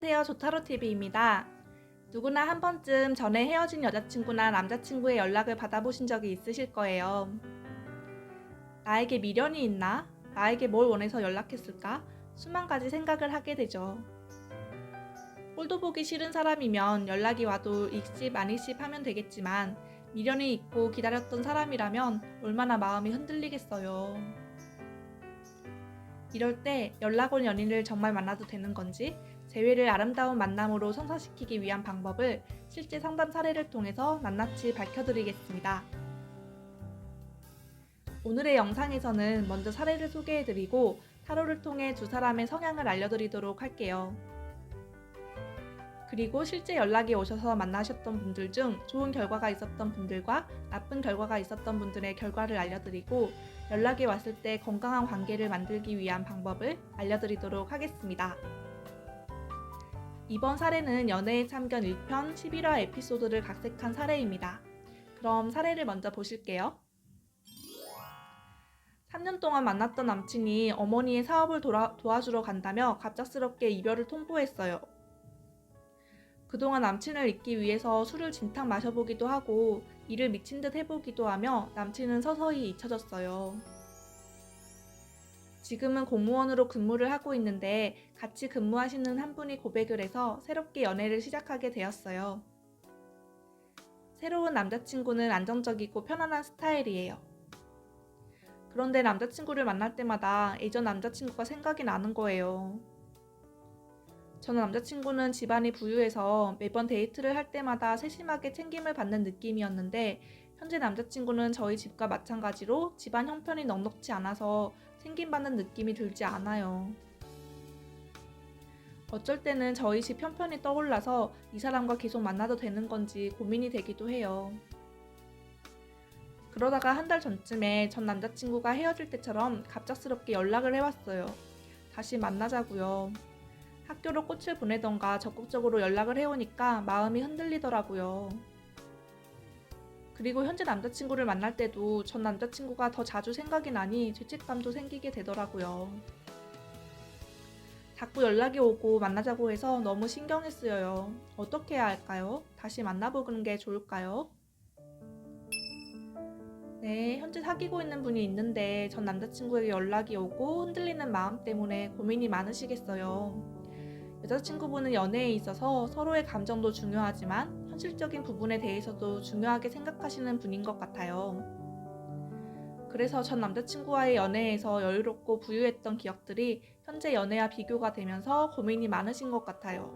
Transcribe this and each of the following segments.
안녕하세요. 조타로TV입니다. 누구나 한 번쯤 전에 헤어진 여자친구나 남자친구의 연락을 받아보신 적이 있으실 거예요. 나에게 미련이 있나? 나에게 뭘 원해서 연락했을까? 수만 가지 생각을 하게 되죠. 꼴도 보기 싫은 사람이면 연락이 와도 익십 안익십 하면 되겠지만 미련이 있고 기다렸던 사람이라면 얼마나 마음이 흔들리겠어요. 이럴 때 연락 온 연인을 정말 만나도 되는 건지 재회를 아름다운 만남으로 성사시키기 위한 방법을 실제 상담 사례를 통해서 낱낱이 밝혀드리겠습니다. 오늘의 영상에서는 먼저 사례를 소개해드리고 타로를 통해 두 사람의 성향을 알려드리도록 할게요. 그리고 실제 연락이 오셔서 만나셨던 분들 중 좋은 결과가 있었던 분들과 나쁜 결과가 있었던 분들의 결과를 알려드리고 연락이 왔을 때 건강한 관계를 만들기 위한 방법을 알려드리도록 하겠습니다. 이번 사례는 연애의 참견 1편 11화 에피소드를 각색한 사례입니다. 그럼 사례를 먼저 보실게요. 3년 동안 만났던 남친이 어머니의 사업을 도와주러 간다며 갑작스럽게 이별을 통보했어요. 그동안 남친을 잊기 위해서 술을 진탕 마셔보기도 하고 일을 미친 듯 해보기도 하며 남친은 서서히 잊혀졌어요. 지금은 공무원으로 근무를 하고 있는데 같이 근무하시는 한 분이 고백을 해서 새롭게 연애를 시작하게 되었어요. 새로운 남자친구는 안정적이고 편안한 스타일이에요. 그런데 남자친구를 만날 때마다 예전 남자친구가 생각이 나는 거예요. 전 남자친구는 집안이 부유해서 매번 데이트를 할 때마다 세심하게 챙김을 받는 느낌이었는데 현재 남자친구는 저희 집과 마찬가지로 집안 형편이 넉넉지 않아서 챙김받는 느낌이 들지 않아요. 어쩔 때는 저희 집 형편이 떠올라서 이 사람과 계속 만나도 되는 건지 고민이 되기도 해요. 그러다가 한 달 전쯤에 전 남자친구가 헤어질 때처럼 갑작스럽게 연락을 해왔어요. 다시 만나자고요. 학교로 꽃을 보내던가 적극적으로 연락을 해오니까 마음이 흔들리더라고요. 그리고 현재 남자친구를 만날 때도 전 남자친구가 더 자주 생각이 나니 죄책감도 생기게 되더라고요. 자꾸 연락이 오고 만나자고 해서 너무 신경이 쓰여요. 어떻게 해야 할까요? 다시 만나보는 게 좋을까요? 네, 현재 사귀고 있는 분이 있는데 전 남자친구에게 연락이 오고 흔들리는 마음 때문에 고민이 많으시겠어요. 여자친구분은 연애에 있어서 서로의 감정도 중요하지만 현실적인 부분에 대해서도 중요하게 생각하시는 분인 것 같아요. 그래서 전 남자친구와의 연애에서 여유롭고 부유했던 기억들이 현재 연애와 비교가 되면서 고민이 많으신 것 같아요.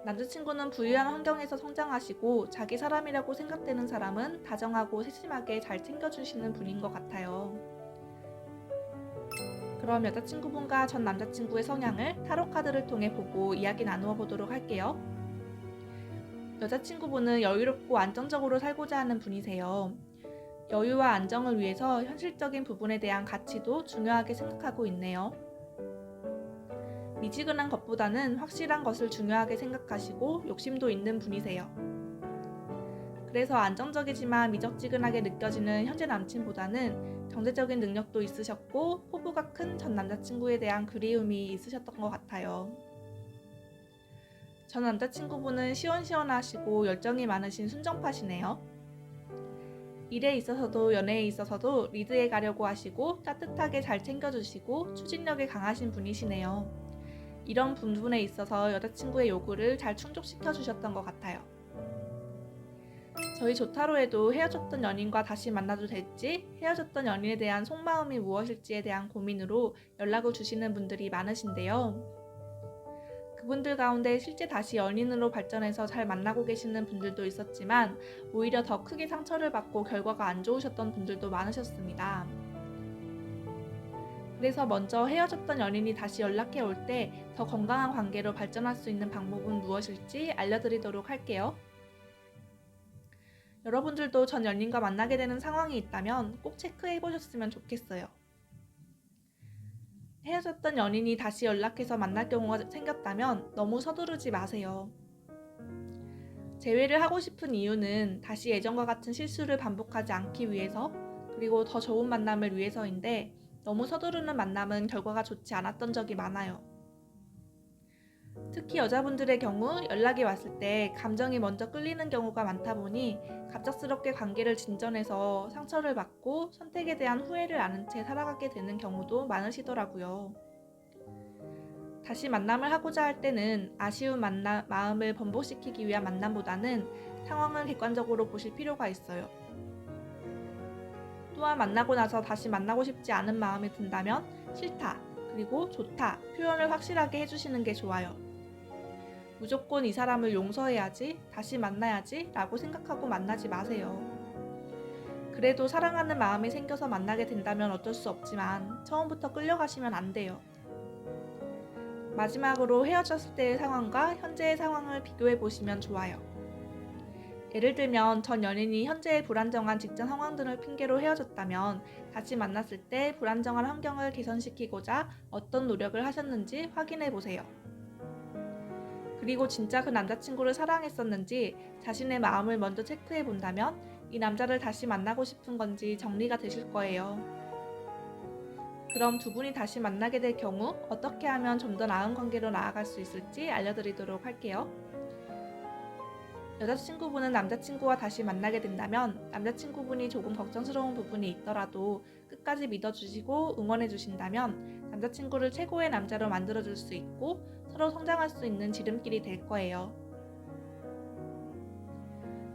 남자친구는 부유한 환경에서 성장하시고 자기 사람이라고 생각되는 사람은 다정하고 세심하게 잘 챙겨주시는 분인 것 같아요. 그럼 여자친구분과 전 남자친구의 성향을 타로 카드를 통해 보고 이야기 나누어 보도록 할게요. 여자친구분은 여유롭고 안정적으로 살고자 하는 분이세요. 여유와 안정을 위해서 현실적인 부분에 대한 가치도 중요하게 생각하고 있네요. 미지근한 것보다는 확실한 것을 중요하게 생각하시고 욕심도 있는 분이세요. 그래서 안정적이지만 미적지근하게 느껴지는 현재 남친보다는 경제적인 능력도 있으셨고 포부가 큰 전 남자친구에 대한 그리움이 있으셨던 것 같아요. 전 남자친구분은 시원시원하시고 열정이 많으신 순정파시네요. 일에 있어서도 연애에 있어서도 리드해 가려고 하시고 따뜻하게 잘 챙겨주시고 추진력이 강하신 분이시네요. 이런 부분에 있어서 여자친구의 요구를 잘 충족시켜 주셨던 것 같아요. 저희 조타로에도 헤어졌던 연인과 다시 만나도 될지, 헤어졌던 연인에 대한 속마음이 무엇일지에 대한 고민으로 연락을 주시는 분들이 많으신데요. 그분들 가운데 실제 다시 연인으로 발전해서 잘 만나고 계시는 분들도 있었지만 오히려 더 크게 상처를 받고 결과가 안 좋으셨던 분들도 많으셨습니다. 그래서 먼저 헤어졌던 연인이 다시 연락해 올 때 더 건강한 관계로 발전할 수 있는 방법은 무엇일지 알려드리도록 할게요. 여러분들도 전 연인과 만나게 되는 상황이 있다면 꼭 체크해 보셨으면 좋겠어요. 헤어졌던 연인이 다시 연락해서 만날 경우가 생겼다면 너무 서두르지 마세요. 재회를 하고 싶은 이유는 다시 예전과 같은 실수를 반복하지 않기 위해서 그리고 더 좋은 만남을 위해서인데 너무 서두르는 만남은 결과가 좋지 않았던 적이 많아요. 특히 여자분들의 경우 연락이 왔을 때 감정이 먼저 끌리는 경우가 많다 보니 갑작스럽게 관계를 진전해서 상처를 받고 선택에 대한 후회를 아는 채 살아가게 되는 경우도 많으시더라고요. 다시 만남을 하고자 할 때는 아쉬운 마음을 번복시키기 위한 만남보다는 상황을 객관적으로 보실 필요가 있어요. 또한 만나고 나서 다시 만나고 싶지 않은 마음이 든다면 싫다, 그리고 좋다 표현을 확실하게 해주시는 게 좋아요. 무조건 이 사람을 용서해야지, 다시 만나야지 라고 생각하고 만나지 마세요. 그래도 사랑하는 마음이 생겨서 만나게 된다면 어쩔 수 없지만 처음부터 끌려가시면 안 돼요. 마지막으로 헤어졌을 때의 상황과 현재의 상황을 비교해 보시면 좋아요. 예를 들면 전 연인이 현재의 불안정한 직장 상황 등을 핑계로 헤어졌다면 다시 만났을 때 불안정한 환경을 개선시키고자 어떤 노력을 하셨는지 확인해 보세요. 그리고 진짜 그 남자친구를 사랑했었는지 자신의 마음을 먼저 체크해 본다면 이 남자를 다시 만나고 싶은 건지 정리가 되실 거예요. 그럼 두 분이 다시 만나게 될 경우 어떻게 하면 좀 더 나은 관계로 나아갈 수 있을지 알려드리도록 할게요. 여자친구분은 남자친구와 다시 만나게 된다면 남자친구분이 조금 걱정스러운 부분이 있더라도 끝까지 믿어주시고 응원해주신다면 남자친구를 최고의 남자로 만들어줄 수 있고 서로 성장할 수 있는 지름길이 될 거예요.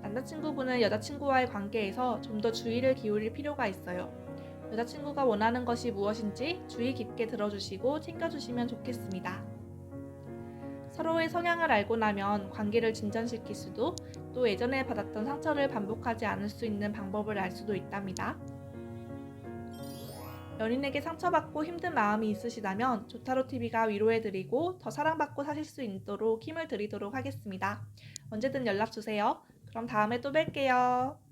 남자친구분은 여자친구와의 관계에서 좀 더 주의를 기울일 필요가 있어요. 여자친구가 원하는 것이 무엇인지 주의 깊게 들어주시고 챙겨주시면 좋겠습니다. 서로의 성향을 알고 나면 관계를 진전시킬 수도, 또 예전에 받았던 상처를 반복하지 않을 수 있는 방법을 알 수도 있답니다. 연인에게 상처받고 힘든 마음이 있으시다면 조타로TV가 위로해드리고 더 사랑받고 사실 수 있도록 힘을 드리도록 하겠습니다. 언제든 연락주세요. 그럼 다음에 또 뵐게요.